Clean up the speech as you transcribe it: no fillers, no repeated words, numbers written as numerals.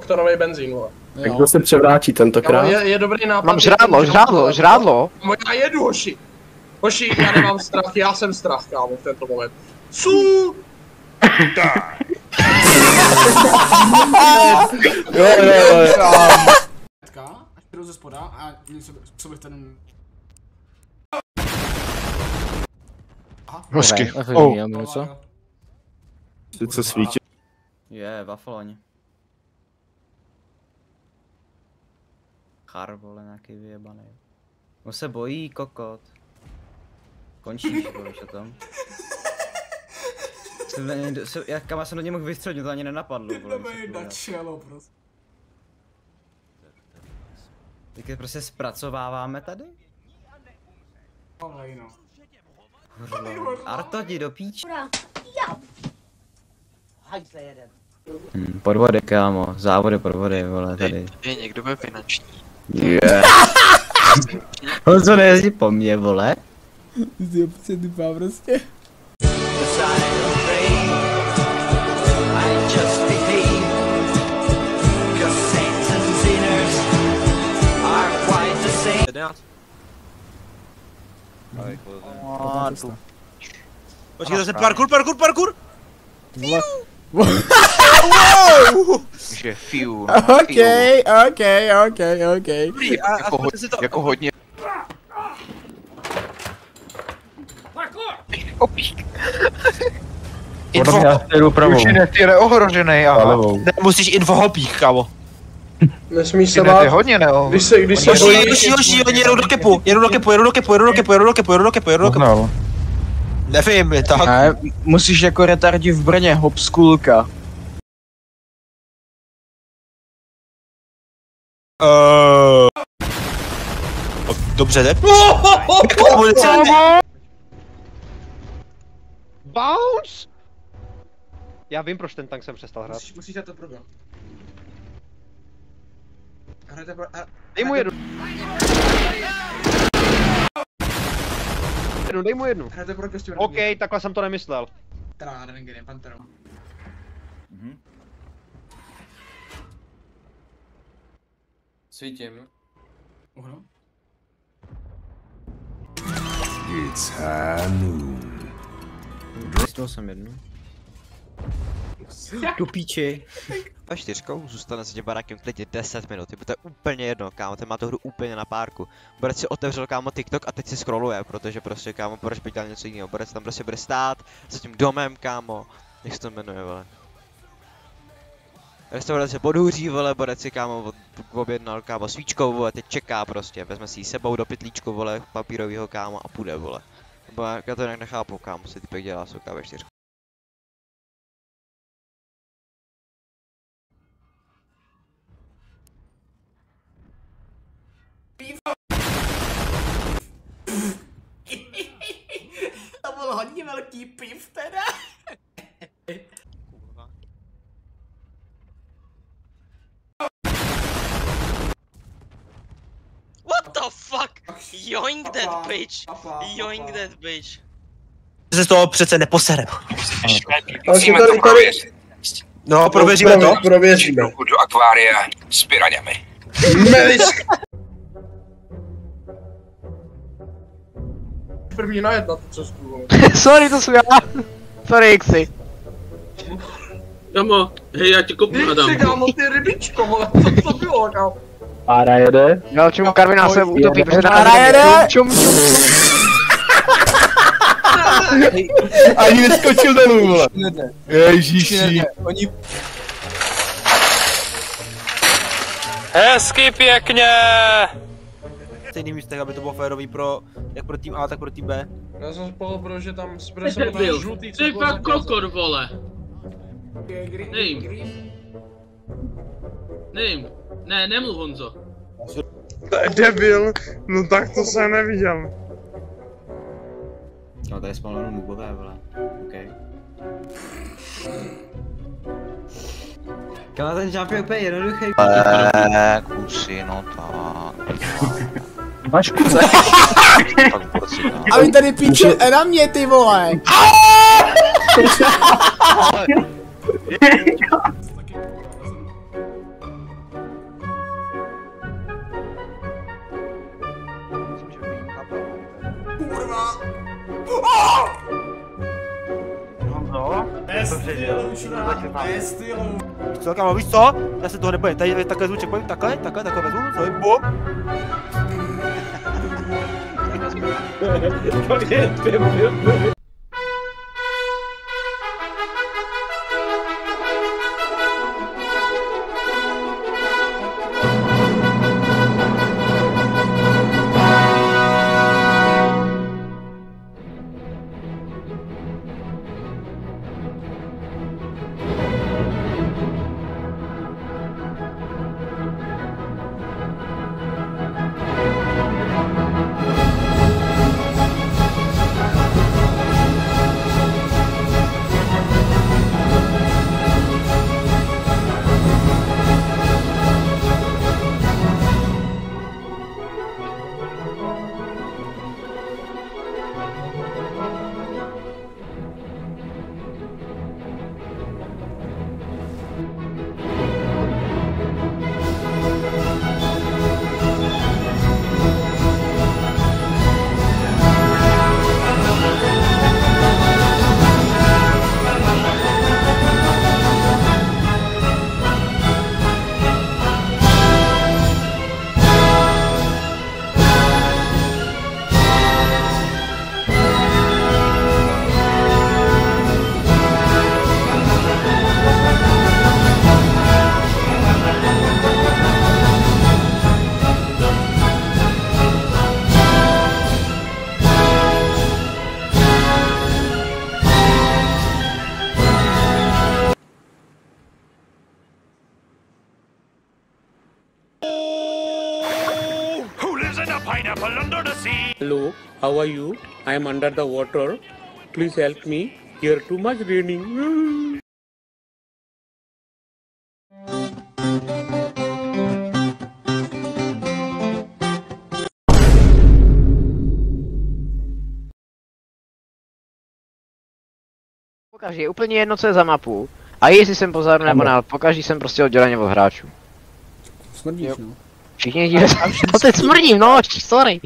tonový benzín, vole. Tak kdo se převrátí tentokrát? Je dobrý nápad. Mám žrádlo. Já jedu, hoši. Hoši, já nemám strach, já jsem strach, kámo, v tento moment. Cu! Až přijdu ze spoda a co bych ten... Hezky. Sice svítí. Je, wafloň. Char, vole, nějaký vyjebaný. On se bojí, kokot. Končíš, víš o tom? Kam jsem do něj mohl vystřelit, to ani nenapadlo, vole. Jdeme jít na čelo, prostě. Tak je prostě zpracováváme tady? Pavlej, no. Arto, jdi do píč. Podvody, kámo, závody, podvody, vole, tady. Je někdo bude finanční. Yeah. On co nejezdí po mně, vole? Jsi opět dupá prostě. Počkej, zase parkour! Že fiu. Okay. Jako hodně. Opík. Info. Už je neohrožený, aha. Musíš info hopík, kámo. Nesmíš se bát. Hodně neo. Když se Hoši, oni jedou do kepu. Nevím, je tak. Ne, musíš jako retardi v Brně, hopskulka. Dobře, ne? Bounce! Já vím, proč ten tank jsem přestal hrát. Musíte to prodat. Dej mu jednu. Dej mu jednu. OK, takhle jsem to nemyslel. Teda Rengenem, Panterou. Svítím. It's high noon. Dostal jsem jednu. Do píči. A 4 zůstane se tím barákem v klidě 10 minut, to je úplně jedno, kámo, ten má tu hru úplně na párku. Borec si otevřel, kámo, TikTok a teď si scrolluje, protože prostě, kámo, proč by dělal něco jiného. Borec tam prostě bude stát za tím domem, kámo, jak se to jmenuje, vole. Restaurace Podhůří, vole, Borec si, kámo, objednal, kámo, svíčkou, vole, teď čeká prostě, vezme si ji sebou do pytlíčku, vole, papírovýho, kámo, a půjde, vole. Nebo já to nějak nechápu, kámo, si typek dělá souká ve 4. To byl hodně velký piv teda. What the fuck? Yoink that bitch! Yoink that bitch! Se z toho přece neposerem. Musíme to prověřit. No, prověříme to. Prověříme. Do akvária s piraňami. První najet na tu cestu. Sorry, to jsem já. Sorry, Xi. Kamo, hej, já tě kopnu, Adam. Kámo, ty rybičko, vole, co to bylo, kámo? Pára jede. Jo, čum, Karvina se utopí, protože Pára jede! Čum. Ani neskočil dolů, vole. Ježíši. Hezky pěkně! Stejný místech, aby to bylo férový pro, jak pro tým A, tak pro tým B. Já jsem spolu, že tam žlutý, Ty fakt kokor, vole. Nevím. Ne, nemluv, Honzo. To je debil, no tak to jsem neviděl. No, tady spolu jenom nubové, vole. OK. Kámo, ten jump je úplně jednoduchý. Kusy, no tak. Máš kuce. A vy tady píču na mě, ty vole. Kurva! Co, kámo, víš co? Já se toho nebojím, tady takhle zvuček, pojď, takhle vezmu, co, bum. Hello, how are you? I am under the water. Please help me. Here too much raining. Pokaždé je úplně jedno, co je za mapu. A jestli jsem pozadu nebo ne, pokaždé jsem prostě odděleně od hráčů. Smrdíš, no. Všichni díle. No teď smrdím, no, sorry.